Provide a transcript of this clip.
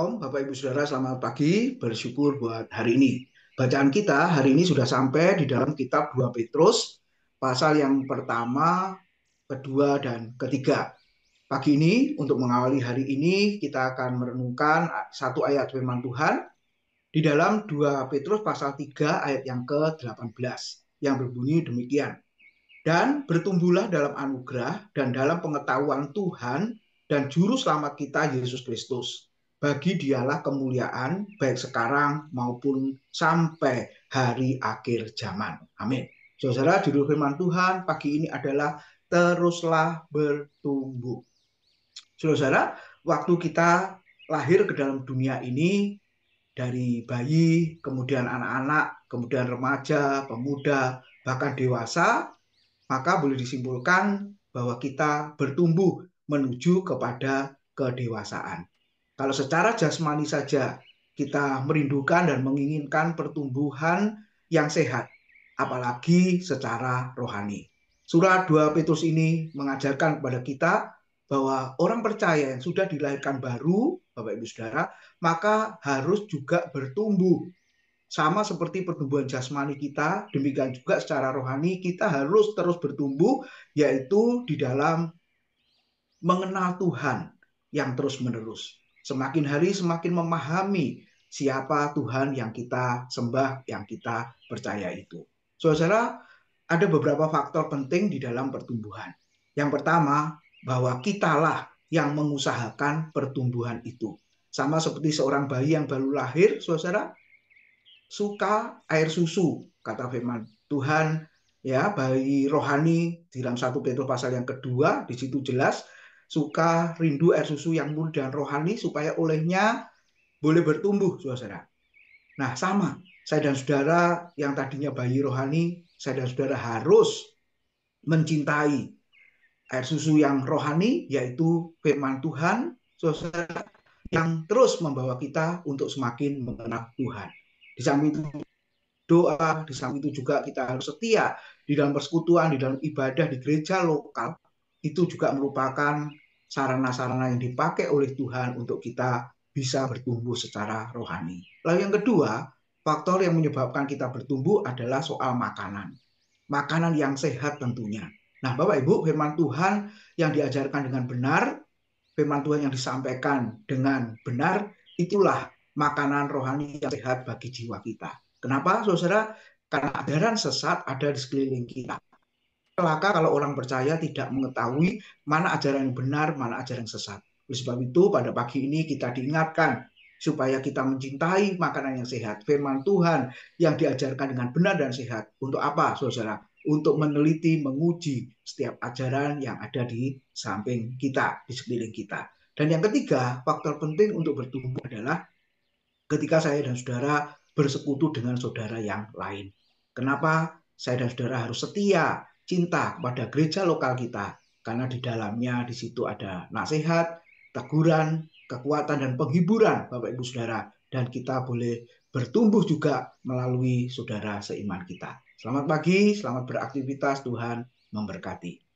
Shalom, Bapak Ibu Saudara, selamat pagi. Bersyukur buat hari ini. Bacaan kita hari ini sudah sampai di dalam kitab 2 Petrus, pasal yang pertama, kedua, dan ketiga. Pagi ini, untuk mengawali hari ini, kita akan merenungkan satu ayat firman Tuhan di dalam 2 Petrus pasal 3 ayat yang ke-18, yang berbunyi demikian. Dan bertumbuhlah dalam anugerah dan dalam pengetahuan Tuhan dan Juru Selamat kita Yesus Kristus. Bagi dialah kemuliaan baik sekarang maupun sampai hari akhir zaman. Amin. Saudara, judul firman Tuhan pagi ini adalah teruslah bertumbuh. Saudara, waktu kita lahir ke dalam dunia ini, dari bayi, kemudian anak-anak, kemudian remaja, pemuda, bahkan dewasa, maka boleh disimpulkan bahwa kita bertumbuh menuju kepada kedewasaan. Kalau secara jasmani saja kita merindukan dan menginginkan pertumbuhan yang sehat, apalagi secara rohani. Surat 2 Petrus ini mengajarkan kepada kita bahwa orang percaya yang sudah dilahirkan baru, Bapak Ibu Saudara, maka harus juga bertumbuh. Sama seperti pertumbuhan jasmani kita, demikian juga secara rohani kita harus terus bertumbuh, yaitu di dalam mengenal Tuhan yang terus-menerus. Semakin hari semakin memahami siapa Tuhan yang kita sembah, yang kita percaya itu. Saudara, ada beberapa faktor penting di dalam pertumbuhan. Yang pertama, bahwa kitalah yang mengusahakan pertumbuhan itu. Sama seperti seorang bayi yang baru lahir, saudara, suka air susu, kata firman Tuhan, ya, bayi rohani di dalam 1 Petrus pasal yang kedua, di situ jelas suka rindu air susu yang murni dan rohani supaya olehnya boleh bertumbuh, saudara. Nah, sama, saya dan saudara yang tadinya bayi rohani, saya dan saudara harus mencintai air susu yang rohani, yaitu firman Tuhan, saudara, yang terus membawa kita untuk semakin mengenal Tuhan. Di samping itu doa, di samping itu juga kita harus setia di dalam persekutuan, di dalam ibadah di gereja lokal. Itu juga merupakan sarana-sarana yang dipakai oleh Tuhan untuk kita bisa bertumbuh secara rohani. Lalu yang kedua, faktor yang menyebabkan kita bertumbuh adalah soal makanan. Makanan yang sehat tentunya. Nah, Bapak Ibu, firman Tuhan yang diajarkan dengan benar, firman Tuhan yang disampaikan dengan benar, itulah makanan rohani yang sehat bagi jiwa kita. Kenapa, saudara? Karena ajaran sesat ada di sekeliling kita. Celaka kalau orang percaya tidak mengetahui mana ajaran yang benar, mana ajaran yang sesat. Oleh sebab itu, pada pagi ini kita diingatkan supaya kita mencintai makanan yang sehat. Firman Tuhan yang diajarkan dengan benar dan sehat. Untuk apa, saudara? Untuk meneliti, menguji setiap ajaran yang ada di samping kita, di sekeliling kita. Dan yang ketiga, faktor penting untuk bertumbuh adalah ketika saya dan saudara bersekutu dengan saudara yang lain. Kenapa saya dan saudara harus setia, cinta kepada gereja lokal kita? Karena di dalamnya di situ ada nasihat, teguran, kekuatan, dan penghiburan, Bapak Ibu Saudara. Dan kita boleh bertumbuh juga melalui saudara seiman kita. Selamat pagi, selamat beraktivitas, Tuhan memberkati.